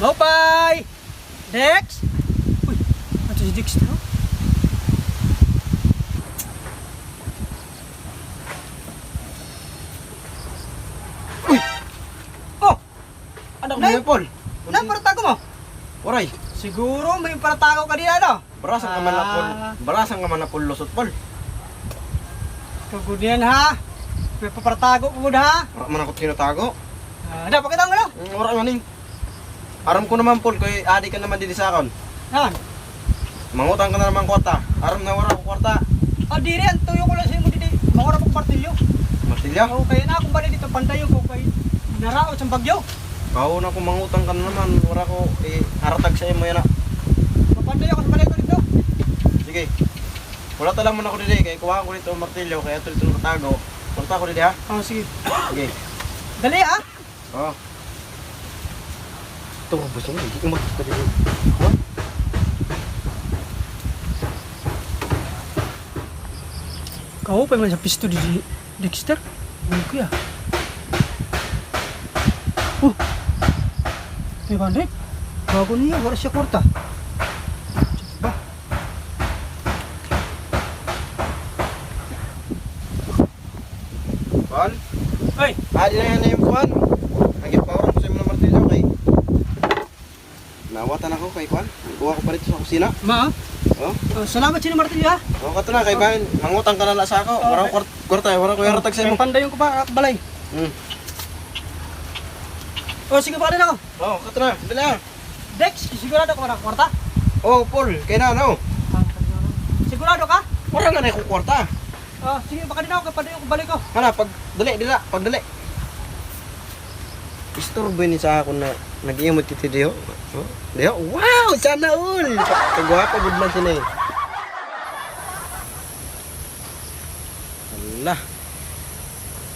Maupay! Dex! Uy, ano si Dex na? Uy! Oh! Ano Nay? mo, Paul? Naparatago mo? Waray, Siguro may paratago ka din ano? barasan ka man na, Paul. Barasan ka man na, Paul, lusot, Paul. Kagunian ha? May paparatago ko ha? Wala man ako tinatago. Dapat kita ang ano? Wala nga ning. Aram ko naman, Paul, kay adi ka naman dito sa akon. Yan. Mangutang ka na naman kwarta. Aram na wala ko kwarta. Diri, ang tuyo ko lang sa imo dito. Mangura pag partilyo. Martilya, Okay na, kung ba dito pantayo ko kay naraot sa bagyo. kao na ko mangutang ka na naman. Wala ko, haratag sa imo yan na. Papantayo ko sa balay ko dito. Sige. Wala talang mo na ako dito, kay kuha ko dito ang martilyo, kaya ito dito nakatago. Punta ko dito, ha? Sige. Sige. Dali ha? Oo. Ito, basta mo, hindi ko magkita dito. Kau pa man sa pisto di Dexter. Ano kuya? May bandit. Bago niya, wala siya kwarta. Ba? Paul? Hoy! Adi na yan na yung kuhan. Naging-power ko sa imo ng martilyo, kay nawatan ako kay kuhan. Kuha ko pa rito sa kusina. Ma? Oh? Salamat sino Martilyo ha? Oo, kato na, kay bahin. Mangutang ka na sa ako. Wala ko kwarta, wala ko yaratag sa imo. Pandayon ko pa balay. Sige pa rin ako. Oo, kato na, dali ah. Dex, sigurado ka wala kwarta? Oo, Paul, kay na, no? Sigurado ka? Wala nga na yung kwarta. Sige, baka din ako pandayon ko balay ko. Hala, pagdali. Istorbo ni sa ako na nag-iimot kiti diyo. Oh, diyo, wow, sana all. Kagwapa gud man sini. Hala.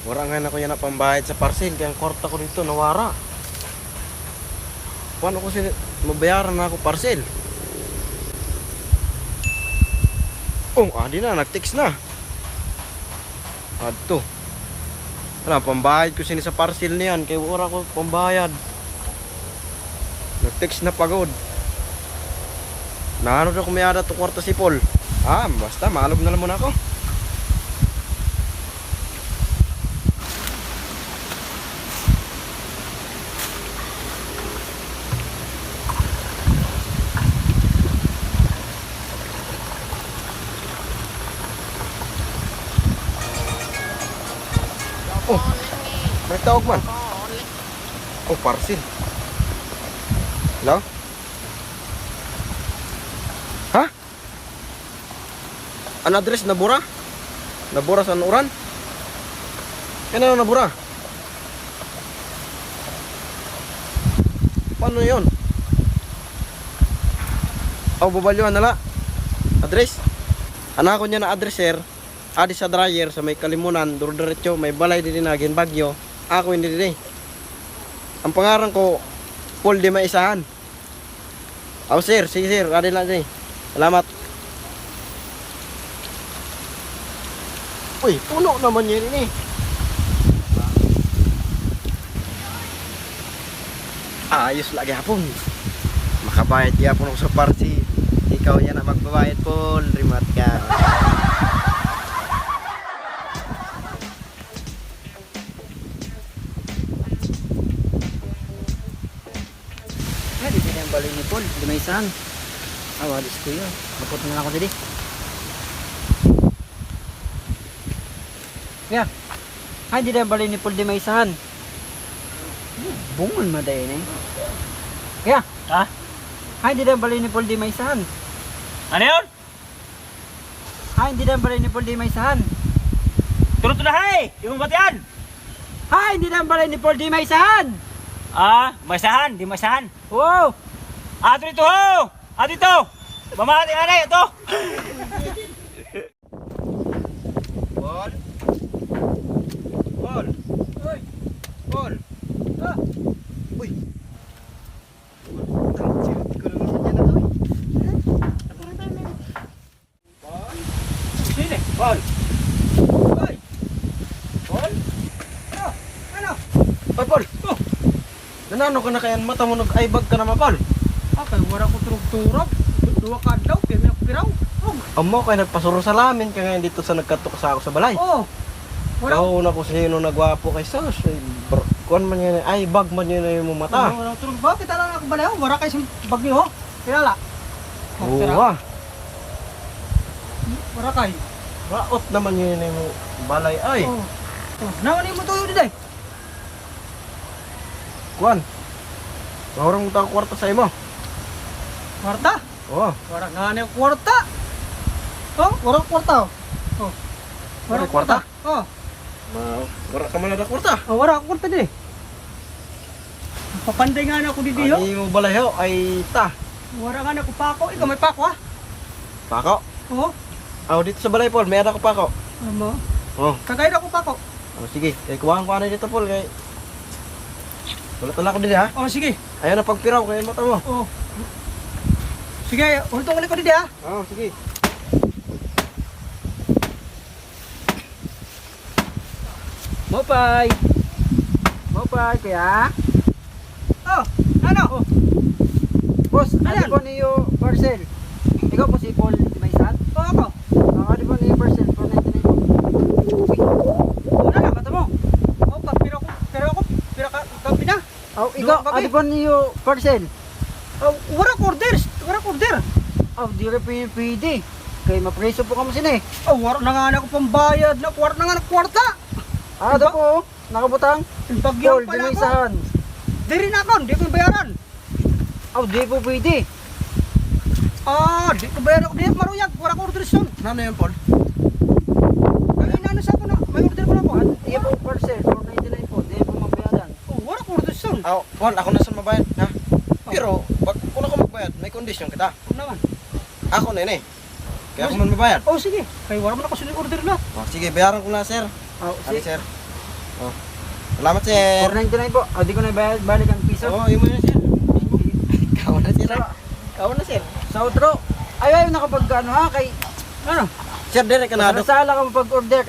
Wala nga na ko yan na pambayad sa parcel, kaya ang kwarta ko dito nawara. Paano ko sini mabayaran na ako parcel? Oh, adi na, nag-text na. Adto. Wala, pambayad ko sini sa parcel niyan, kaya wala ko pambayad. Nag-text na pagod. Naano na kumiyada to kwarta si Paul. Basta, maalog na lang muna ako. Oh, may tawag man. Oh, parcel. Hello? Ha? An address nabura? Nabura sa uran? Kailan na nabura? Paano yun? Babalyuan nala. Address? Anak ko niya na address, sir. Adi sa dryer sa may Kalimunan, duro-diretso, may balay din na Ginbagyo. Ako hindi din. Ang pangaran ko, Paul Di Maisahan. Sir, sige sir, adi lang din. Salamat. Uy, puno naman yun ini. Ayos lagi hapon. Makabayad yapon ako sa party. Ikaw yan ang magbabayad, Paul. Rimat ka. Di sini ang balay ni Paul, di may isahan. Walis ko yun. Kapot na lang ako dito. Yeah. Di na ang balay ni Paul, di may isahan. Bungon madayin eh. Yeah. Di na ang balay ni Paul, di may isahan. Ano yun? Di na ang balay ni Paul, di may isahan. Turot na hay! Yung batian! Di na ang balay ni Paul, di may isahan. Maisahan, di maisahan. Wow! Ato dito ho! Ato dito! Mamati nga na ito! Paul? Paul? Uy! Paul? Uy! Sini? Paul? Uy! Paul? Ano? Paul! Ano ka na kaya mata mo nag-aibag ka na mapal? Kay wala ko turog-turog. Duwa ka daw, kaya may piraw. Amo kay nagpasuro sa lamin ka ngayon dito sa nagkatok sa ako sa balay. Oh. Wala. Ikaw na ko sino nagwapo kay sus. Kuan man yun, ay bag man yun na yung mata. Wala turog ba? Kita lang ako balayo. Wala kayo sa bagyo. Kilala. Oo. Wala kayo. Raot naman yun na yung balay ay. Oh. Naman mo tuyo di day. Kuan. Maurang ta kwarta sa imo. Kwarta? Oo. Wala nga na yung kwarta. Oh, wala kwarta. Oh. Wala kwarta? Oh. Wala ka man na kwarta. Oh, wala kwarta di. Papanday nga na ako di diyo. Ay mo balay ho ay ta. Wala nga na ako pako. Ikaw may pako ha? Pako. Oo. Aw dito sa balay Paul, may ada ko pako. Ano? Oh. Kagaya na ako pako. Oh sige, kay kuhaan ko ana dito Paul kay. Wala tala ko dito ha. Oh, sige. Ayaw na pagpiraw kay mata mo. Oh. Sige, untong ulit ko di ha. Oh, sige. Mopay. Mopay, kuya. Oh, ano? Oh. Boss, Ayan. ano po niyo parcel? Ikaw po si Paul Maysan? Oh, ako. Ano po niyo parcel? 499 po. Una na, mata mo. Oh, pero ako, kapi na. Oh, ikaw, Doon, ano po niyo parcel? Oh, wala ko order. Wala ko order. Oh, di rin pwede. Kaya mapreso po kamo sini. Oh, wala na nga na ako pambayad na kwarta na nga na kwarta. Ito po, nakabutang. Bagyan Paul pala ako. Maysan. Diri na ako, di ko bayaran. Oh, di po pwede. Di ko bayaran ako. Di maruyag, wala ko order son. Ano yun Paul? Kaya inano sa ako na, may order ko na ako. Di po parcel, 499 po. Di po mabayaran. Oh, wala ko order son. Aw, Paul, ako na sa mabayad ha. Pero pag kung ako magbayad, may kondisyon kita. Oh, naman. Ako na yun eh. Kaya ako man mabayad. Oh, sige. Kaya wala mo na ako sunod order na. Oh, sige, bayaran ko na sir. Oh, Ano si sir? Oh. Salamat sir. 499 po. Oh, di ko na balik ang piso. Oh, yun mo yun sir. Ikaw na sir. Ikaw na sir. Sa outro. Ayaw na kapag ano ha, kay Ano? Sir, direk ka na. Masala ka pag-order.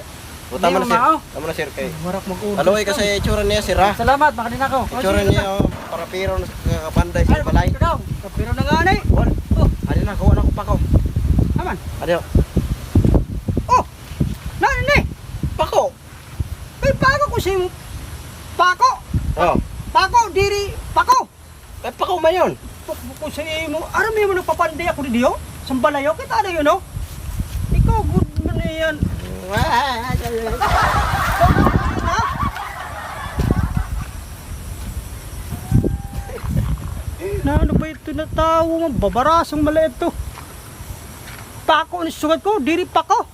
O, tama na Di mo sir. mao. Tama na sir. Kay. Wala ko mag-order. Aloy ka sa itsura niya sir ha. Salamat, makadin ako. Itsura niya oh, para piro na kapanday sa balay. Ikaw. Pero na nga na eh. Paul, Oh, ali na, kuha na ko pa ko. aman. Adiyo. Oh, nani? Pako. May pako ko siya mo. Pako. Oh. Pako, diri. Pako. Ay, pako man yun. Ko sa mo. Aram mo nagpapanday ako di diyo. Sambalayo kita na yun no. Ikaw good man na yan. Ha? Na ano ba ito na tao mo? Babarasong maliit to. Pako ni sugat ko, diri pako.